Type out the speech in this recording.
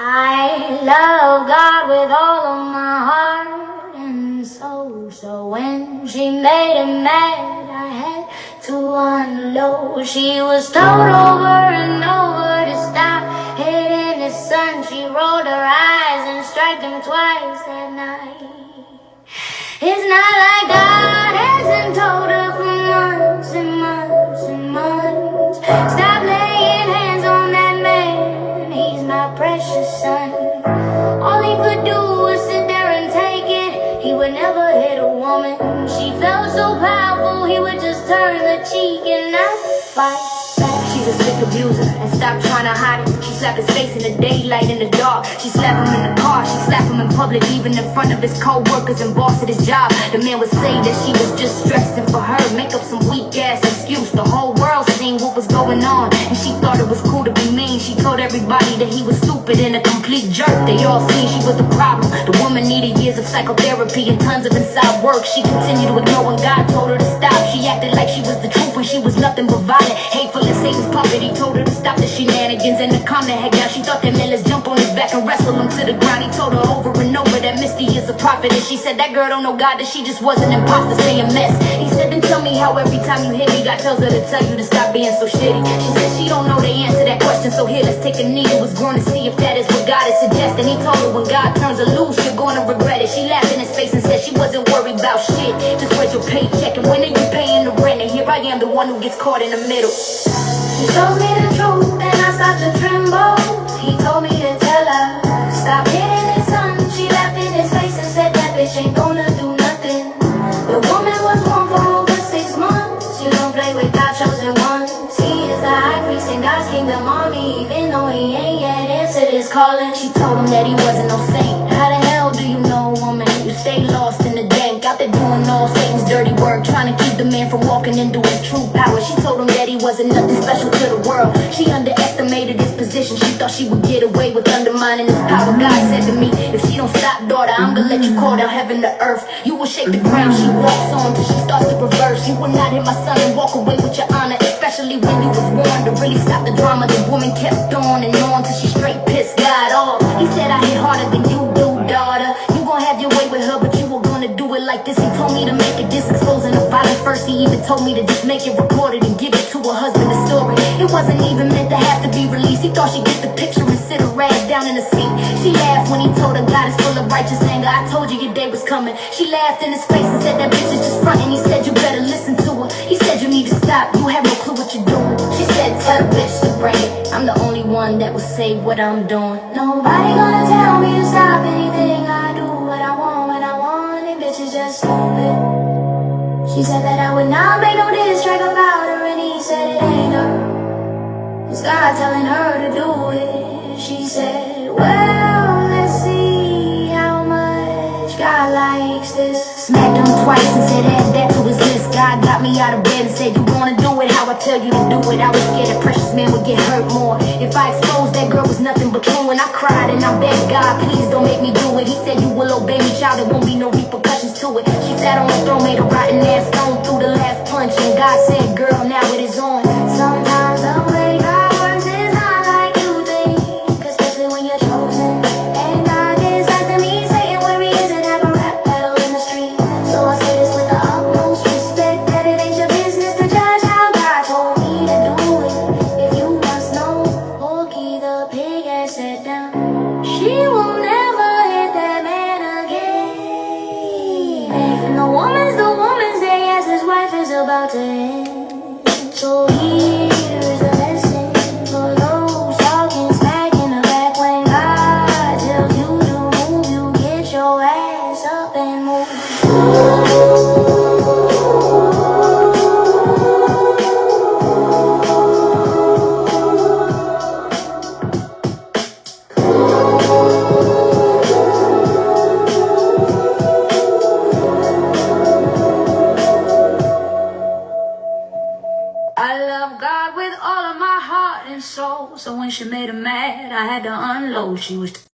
I love God with all of my heart and soul. So when she made him mad, I had to unload. She was told over and over to stop hitting the sun. She rolled her eyes and struck him twice that night. It's not like God hasn't told her for months and months and months. Stop laying hands on that man, he's my precious son. All he could do was sit there and take it. He would never hit a woman. She felt so powerful, he would just turn the cheek and not fight back. She's a sick abuser and stop trying to hide it. She slapped his face in the daylight, in the dark. She slapped him in the car, she slapped him in public, even in front of his co-workers and boss at his job. The man would say that she was just stressing for her, make up some weak ass excuse. The whole world seen what was going on, and she thought it was cool to be mean. She told everybody that he was stupid and a complete jerk. They all seen she was the problem. The woman needed years of psychotherapy and tons of inside work. She continued to ignore when God told her to stop. She acted like she was the truth when she was nothing but violent, hateful, and Satan's puppet. He told her to stop the shenanigans and to calm the heck down. She thought that man, let's jump on his back and wrestle him to the ground. He told her over and over that Misty is a prophet, and she said that girl don't know God, that she just was an imposter, saying mess. He said, then tell me how every time you hit me, God tells her to tell you to stop being so shitty. She said she don't know the answer to that question, so here, let's take a knee. It was going to see if that is what God is suggesting. He told her when God turns her loose, you're gonna regret it. She laughed in his face and said she wasn't worried about shit. Just where's your paycheck and when are you paying the rent? And here I am, the one who gets caught in the middle. She told me the truth and I started to tremble. He told me to tell her, stop hitting his son. She laughed in his face and said that bitch ain't gonna do nothing. The woman was born for over 6 months. You don't play with God's chosen ones. He is the high priest in God's kingdom army, even though he ain't yet answered his calling. She told him that he wasn't no saint. How the hell do you know, woman? You stay lost in the dank, out there doing all Satan's dirty work, trying to keep the man from walking into his true power. She told him that he wasn't nothing special to the world. She underestimated his position. She thought she would get away with undermining his power. God said to me, if she don't stop, daughter, I'm gonna let you call down heaven to earth. You will shake the ground she walks on till she starts to reverse. You will not hit my son and walk away with your honor, especially when you was warned to really stop the drama. The woman kept on and on till she straight pissed God off. He said, I hit harder than you do, daughter. You gon' have your way with her, but you were gonna do it like this. He told me to make a disc exposing the violence first. He even told me to just make it recorded and give it to her husband, the story. It wasn't even meant to have to be released. He thought she'd get the picture and sit her ass down in the seat. She laughed when he told her God is full of righteous anger. I told you your day was coming. She laughed in his face and said that bitch is just frontin'. He said you better listen to her. He said you need to stop, you have no clue what you're doing. She said tell the bitch to bring it. I'm the only one that will say what I'm doing. Nobody gonna tell me to stop anything. I do what I want when I want. And bitch is just stupid. She said that I would not make no diss track about her, and he said it ain't her. It's God telling her to do it. She said, well, let's see how much God likes this. Smacked him twice and said add that to his list. God got me out of bed and said you gonna do it how I tell you to do it. I was scared that precious man would get hurt more if I exposed that girl was nothing but true. And I cried and I begged God, please don't make me do it. He said you will obey me, child, there won't be no repercussions to it. She sat on the throne, made a rotten ass stone through the last punch, and God said, girl, now it is on. Sometimes the way God works is not like you think, especially when you're chosen. And God is like to me, saying where he is and have a rap battle in the street. So I say this with the utmost respect, that it ain't your business to judge how God told me to do it. If you must know, Porky the pig has sat down. She will never hit that man again. And the woman's day as his wife is about to end. So here's a lesson for those talking smack in the back. When God tells you to move, you get your ass up and move. I love God with all of my heart and soul. So when she made him mad, I had to unload. She was